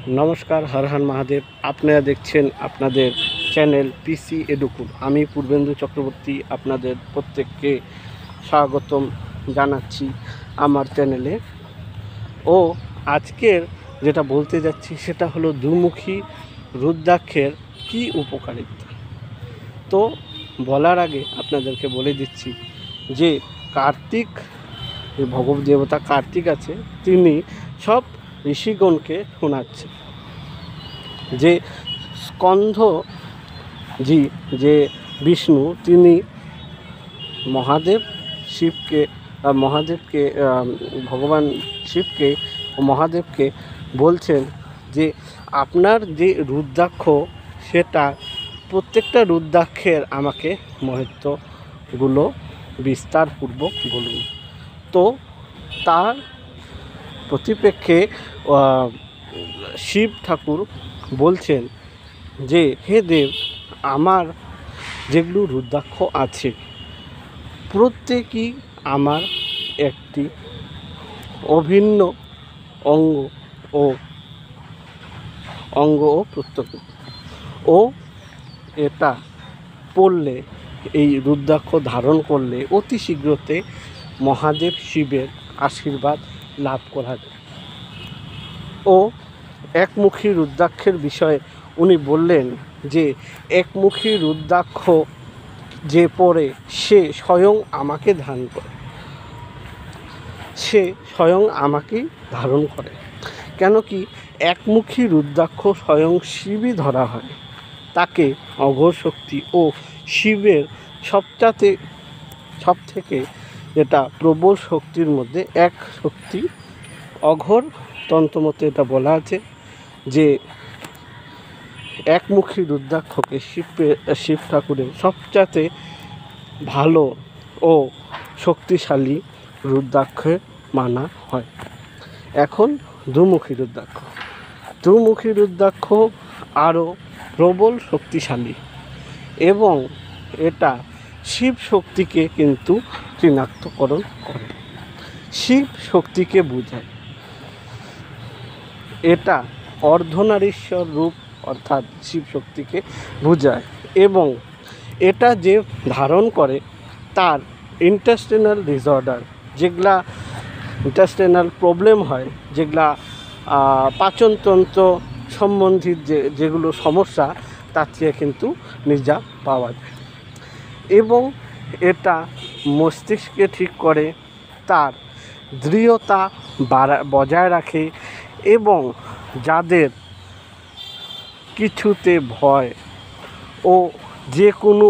নমস্কার, হর হর মহাদেব। আপনারা দেখছেন আপনাদের চ্যানেল পিসি এডুকুল। আমি পূর্বেন্দু চক্রবর্তী আপনাদের প্রত্যেককে স্বাগতম জানাচ্ছি আমার চ্যানেলে। ও আজকের যেটা বলতে যাচ্ছি সেটা হলো দুমুখী রুদ্রাক্ষের কী উপকারিতা। তো বলার আগে আপনাদেরকে বলে দিচ্ছি যে কার্তিক, ভগবত দেবতা কার্তিক আছে, তিনি সব ঋষিগণকে শোনাচ্ছে যে স্কন্ধজি যে বিষ্ণু, তিনি মহাদেবকে ভগবান শিবকে ও মহাদেবকে বলছেন যে আপনার যে রুদ্রাক্ষ, সেটা প্রত্যেকটা রুদ্রাক্ষের আমাকে মহত্বগুলো বিস্তারপূর্বক বলুন। তো তার প্রতিপেক্ষে শিব ঠাকুর বলছেন যে হে দেব, আমার যেগুলো রুদ্রাক্ষ আছে প্রত্যেকই আমার একটি অভিন্ন অঙ্গ ও প্রত্যক্ষ, ও এটা পড়লে, এই রুদ্রাক্ষ ধারণ করলে অতি শীঘ্রতে মহাদেব শিবের আশীর্বাদ লাভ করা যায়। ও একমুখী রুদ্রাক্ষের বিষয়ে উনি বললেন যে একমুখী রুদ্রাক্ষ যে পড়ে সে স্বয়ং আমাকে ধারণ করে, কেন কি একমুখী রুদ্রাক্ষ স্বয়ং শিবই ধরা হয়। তাকে অঘোর শক্তি ও শিবের সবথেকে যেটা প্রবল শক্তির মধ্যে এক শক্তি অঘোর তন্ত্রমতে এটা বলা আছে যে একমুখী রুদ্রাক্ষকে শিব ঠাকুরের সবচাইতে ভালো ও শক্তিশালী রুদ্রাক্ষে মানা হয়। এখন দুমুখী রুদ্রাক্ষ আরও প্রবল শক্তিশালী এবং এটা শিব শক্তিকে কিন্তু চিনাক্তকরণ করে, শিব শক্তিকে বোঝায়। এটা অর্ধনারীশ্বর রূপ অর্থাৎ শিব শক্তিকে বোঝায় এবং এটা যে ধারণ করে তার ইন্টেস্টিনাল ডিসঅর্ডার, যেগুলা ইন্টেস্টিনাল প্রবলেম হয়, যেগুলা পাচনতন্ত্র সম্বন্ধিত যেগুলো সমস্যা, তার থেকে কিন্তু নিজাত পাওয়া যায় এবং এটা মস্তিষ্ককে ঠিক করে, তার দৃঢ়তা বজায় রাখে এবং যাদের কিছুতে ভয় ও যে কোনো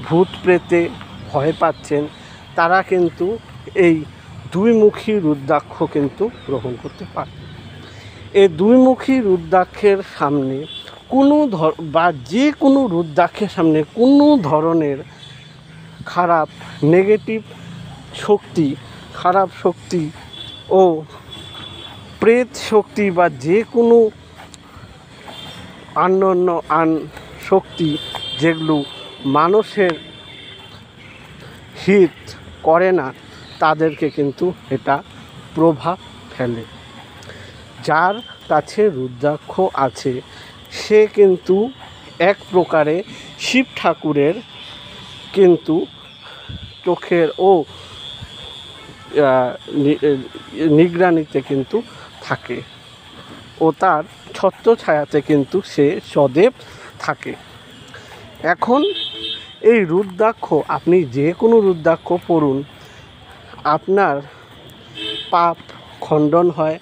ভূত প্রেতে ভয় পাচ্ছেন, তারা কিন্তু এই দুইমুখী রুদ্রাক্ষ কিন্তু গ্রহণ করতে পারে। এই দুইমুখী রুদ্রাক্ষের সামনে যে কোনো রুদ্রাক্ষের সামনে কোনো ধরনের খারাপ নেগেটিভ শক্তি, খারাপ শক্তি ও প্রেত শক্তি বা যে কোনো অন্যান্য শক্তি যেগুলো মানুষের হিত করে না, তাদেরকে কিন্তু এটা প্রভাব ফেলে। যার কাছে রুদ্রাক্ষ আছে সে কিন্তু এক প্রকারে শিব ঠাকুরের কিন্তু চোখের ও নিগরানিতে কিন্তু থাকে ও তার ছত্রছায়াতে কিন্তু সে সदैव থাকে। এখন এই রুদ্রাক্ষ, আপনি যে কোনো রুদ্রাক্ষ পড়ুন, আপনার পাপ খণ্ডন হয়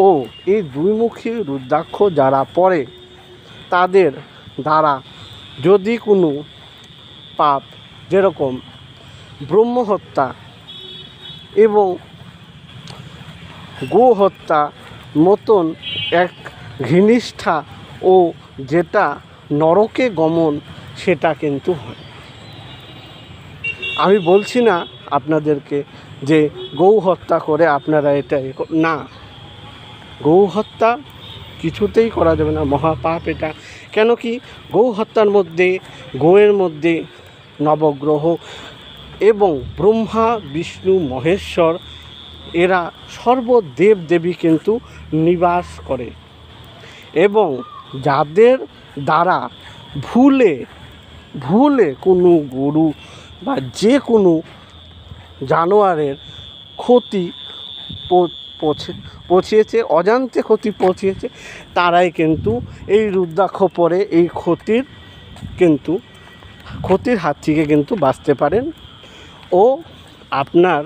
ও এই দুইমুখী রুদ্রাক্ষ যারা পড়ে তাদের দ্বারা যদি কোনো পাপ, যেরকম ব্রহ্মহত্যা এবং গোহত্যা মতন এক ঘৃণিষ্ঠা ও যেটা নরকে গমন, সেটা কিন্তু হয়। আমি বলছি না আপনাদেরকে যে গৌ হত্যা করে আপনারা এটা না, গৌ হত্যা কিছুতেই করা যাবে না, মহাপাপ এটা। কেন কি গৌ হত্যার মধ্যে, গোয়ের মধ্যে নবগ্রহ এবং ব্রহ্মা বিষ্ণু মহেশ্বর এরা সর্বদেব দেবী কিন্তু নিবাস করে এবং যাদের দ্বারা ভুলে কোনো গরু বা যে কোনো জানোয়ারের ক্ষতি পৌঁছিয়েছে, অজান্তে ক্ষতি পৌঁছিয়েছে, তারাই কিন্তু এই রুদ্রাক্ষ পরে এই ক্ষতির হাত থেকে কিন্তু বাঁচতে পারেন। ও আপনার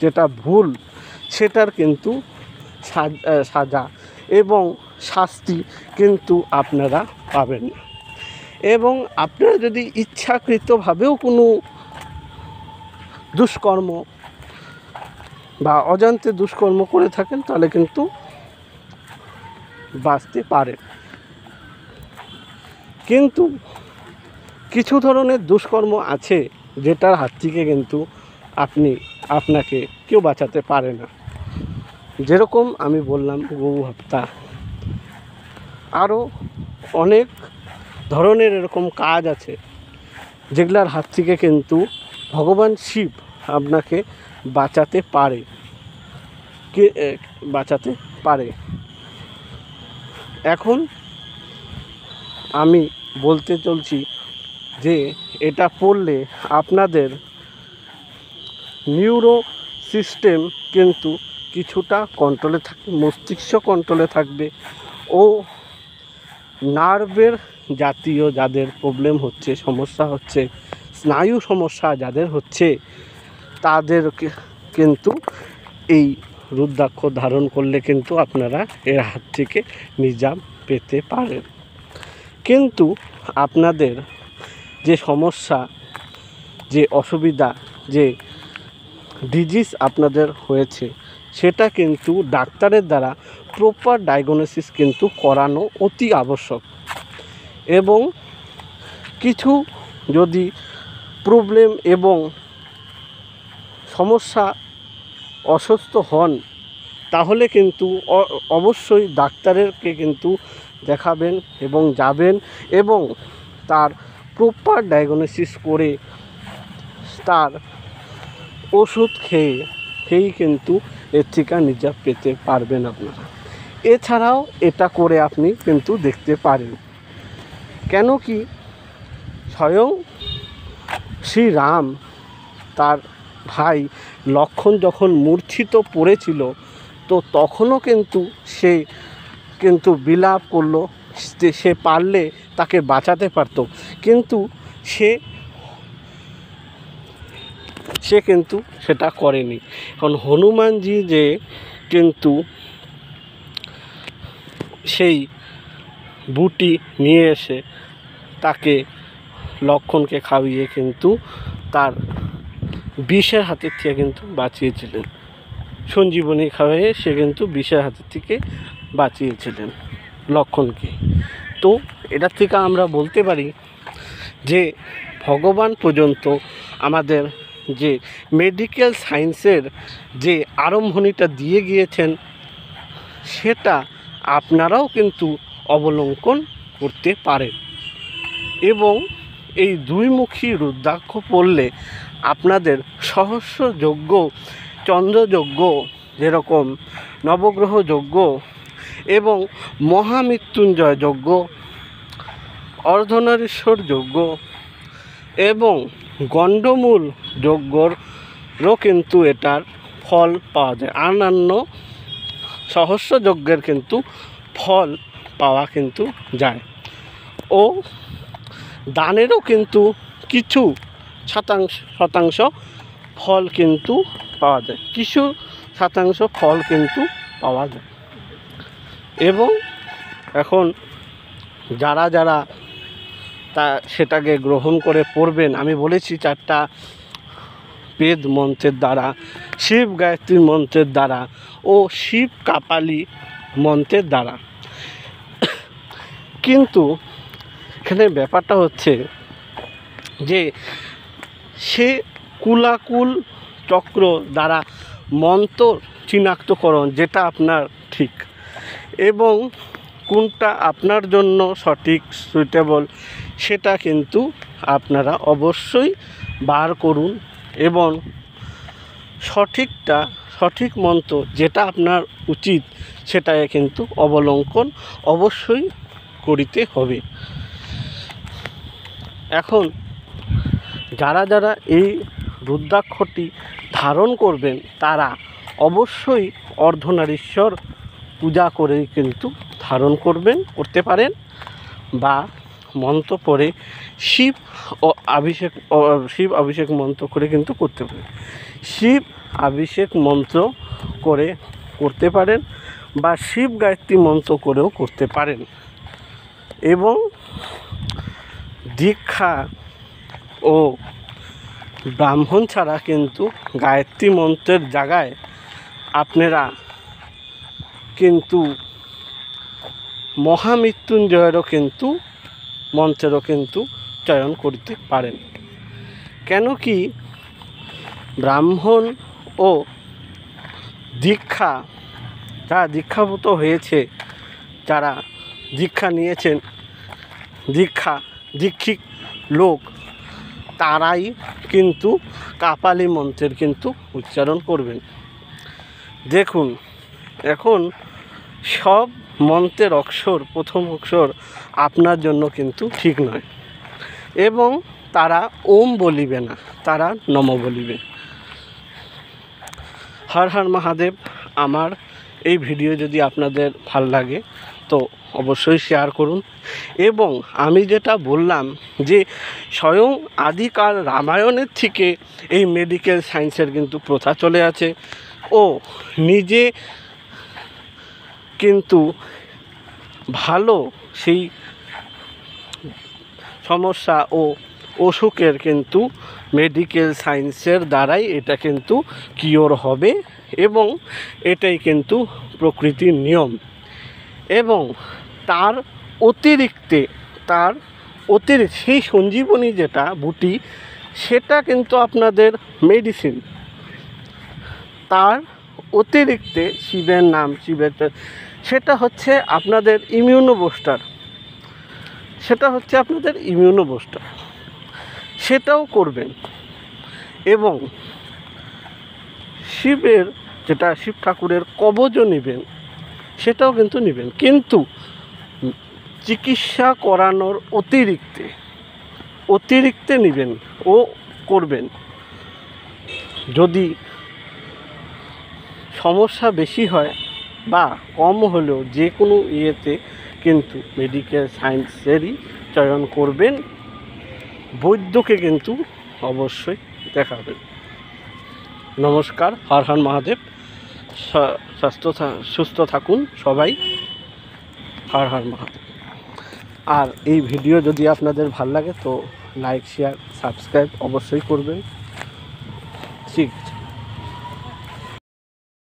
যেটা ভুল সেটার কিন্তু সাজা এবং শাস্তি কিন্তু আপনারা পাবেন। এবং আপনারা যদি ইচ্ছাকৃতভাবেও কোনো দুষ্কর্ম বা অজান্তে দুষ্কর্ম করে থাকেন তাহলে কিন্তু বাঁচতে পারেন। কিন্তু কিছু ধরনের দুষ্কর্ম আছে যেটার হাত থেকে কিন্তু আপনাকে কেউ বাঁচাতে পারে না। যেরকম আমি বললাম গৌ হত্যা, আরও অনেক ধরনের এরকম কাজ আছে যেগুলার হাত থেকে কিন্তু ভগবান শিব আপনাকে বাঁচাতে পারে। এখন আমি বলতে চলছি যে এটা পড়লে আপনাদের নিউরো সিস্টেম কিন্তু কিছুটা কন্ট্রোলে থাকবে, মস্তিষ্ক কন্ট্রোলে থাকবে ও নার্ভের জাতীয় যাদের প্রবলেম হচ্ছে, সমস্যা হচ্ছে, স্নায়ু সমস্যা যাদের হচ্ছে, তাদের কিন্তু এই রুদ্রাক্ষ ধারণ করলে কিন্তু আপনারা এর হাত থেকে নিজাম পেতে পারেন। কিন্তু আপনাদের যে সমস্যা, যে অসুবিধা, যে ডিজিজ আপনাদের হয়েছে সেটা কিন্তু ডাক্তারের দ্বারা প্রপার ডায়াগনোসিস কিন্তু করানো অতি আবশ্যক। এবং কিছু যদি প্রবলেম এবং সমস্যা অসুস্থ হন তাহলে কিন্তু অবশ্যই ডাক্তারকে কিন্তু দেখাবেন এবং যাবেন এবং তার প্রপার ডায়াগনোসিস করে তার ওষুধ খেয়েই কিন্তু এর থেকে নিজাত পেতে পারবেন আপনারা। এছাড়াও এটা করে আপনি কিন্তু দেখতে পারেন, কেন কি স্বয়ং শ্রীরাম তার ভাই লক্ষ্মণ যখন মূর্ছিত পড়েছিল তো তখনও কিন্তু সে বিলাপ করলো, সে পারলে তাকে বাঁচাতে পারত, কিন্তু সে কিন্তু সেটা করেনি। কারণ হনুমানজি যে কিন্তু সেই বুটি নিয়ে এসে তাকে লক্ষ্মণকে খাইয়ে কিন্তু তার বিষের হাতের থেকে কিন্তু বাঁচিয়েছিলেন, সঞ্জীবনী খাওয়াইয়ে সে কিন্তু বিষের হাতের থেকে বাঁচিয়েছিলেন লক্ষ্মণকে। তো এটার থেকে আমরা বলতে পারি যে ভগবান পর্যন্ত আমাদের যে মেডিকেল সায়েন্সের যে আরম্ভণিটা দিয়ে গিয়েছেন সেটা আপনারাও কিন্তু অবলম্বন করতে পারেন। এবং এই দুইমুখী রুদ্রাক্ষ পড়লে আপনাদের সহস্র যজ্ঞ, চন্দ্রযজ্ঞ, যেরকম নবগ্রহ যজ্ঞ এবং মহামৃত্যুঞ্জয় যজ্ঞ, অর্ধনারীশ্বর যজ্ঞ এবং গণ্ডমূল যজ্ঞরও কিন্তু এটার ফল পাওয়া যায়। অন্যান্য সহস্র যজ্ঞের কিন্তু ফল পাওয়া কিন্তু যায়। ও দানেরও কিন্তু কিছু শতাংশ ফল কিন্তু পাওয়া যায়, কিছু শতাংশ ফল কিন্তু পাওয়া যায়। এবং এখন যারা তা সেটাকে গ্রহণ করে পড়বেন, আমি বলেছি 4টা বেদ মন্ত্রের দ্বারা, শিব গায়ত্রী মন্ত্রের দ্বারা ও শিব কাপালি মন্ত্রের দ্বারা। কিন্তু এখানে ব্যাপারটা হচ্ছে যে সে কুলাকুল চক্র দ্বারা মন্ত্র চিনাক্তকরণ যেটা আপনার ঠিক এবং কোনটা আপনার জন্য সঠিক সুইটেবল সেটা কিন্তু আপনারা অবশ্যই বার করুন এবং সঠিক মন্ত্র যেটা আপনার উচিত সেটাকে কিন্তু অবলম্বন অবশ্যই করিতে হবে। এখন যারা এই রুদ্রাক্ষটি ধারণ করবেন তারা অবশ্যই অর্ধনারীশ্বর পূজা করেই কিন্তু ধারণ করতে পারেন, বা মন্ত্র পড়ে শিব অভিষেক মন্ত্র করে কিন্তু করতে পারেন। শিব অভিষেক মন্ত্র করে করতে পারেন, বা শিব গায়ত্রী মন্ত্র করেও করতে পারেন। এবং দীক্ষা ও ব্রাহ্মণ ছাড়া কিন্তু গায়ত্রী মন্ত্রের জায়গায় আপনারা কিন্তু মহামৃত্যুঞ্জয়েরও কিন্তু মন্ত্রেরও কিন্তু চয়ন করতে পারেন। কেন কি ব্রাহ্মণ ও যারা দীক্ষাভূত হয়েছে, যারা দীক্ষা নিয়েছেন, দীক্ষিত লোক, তারাই কিন্তু কাপালি মন্ত্রের কিন্তু উচ্চারণ করবেন। দেখুন, এখন সব মন্ত্রের প্রথম অক্ষর আপনার জন্য কিন্তু ঠিক নয়, এবং তারা ওম বলিবে না, তারা নম বলিবে। হর হর মহাদেব। আমার এই ভিডিও যদি আপনাদের ভাল লাগে তো অবশ্যই শেয়ার করুন। এবং আমি যেটা বললাম যে স্বয়ং আদিকাল রামায়ণের থেকে এই মেডিকেল সায়েন্সের কিন্তু প্রথা চলে আছে, ও নিজে কিন্তু ভালো সেই সমস্যা ও অসুখের কিন্তু মেডিকেল সায়েন্সের দ্বারাই এটা কিন্তু কিওর হবে, এবং এটাই কিন্তু প্রকৃতির নিয়ম। এবং তার অতিরিক্তে সেই সঞ্জীবনী যেটা বুটি, সেটা কিন্তু আপনাদের মেডিসিন। তার অতিরিক্তে শিবের নাম, সেটা হচ্ছে আপনাদের ইমিউনো বুস্টার, সেটাও করবেন। এবং শিব ঠাকুরের কবচও নেবেন, সেটাও কিন্তু নেবেন। কিন্তু চিকিৎসা করানোর অতিরিক্তে নেবেন ও করবেন। যদি সমস্যা বেশি হয় বা কম হলেও যে কোনো ইয়েতে কিন্তু মেডিকেল সায়েন্সেরই চয়ন করবেন, বৈদ্যকে কিন্তু অবশ্যই দেখাবেন। নমস্কার, হর হর মহাদেব। সুস্থ থাকুন সবাই। হর হর মহাদেব। আর এই ভিডিও যদি আপনাদের ভাল লাগে তো লাইক, শেয়ার, সাবস্ক্রাইব অবশ্যই করবেন। ঠিক আছে।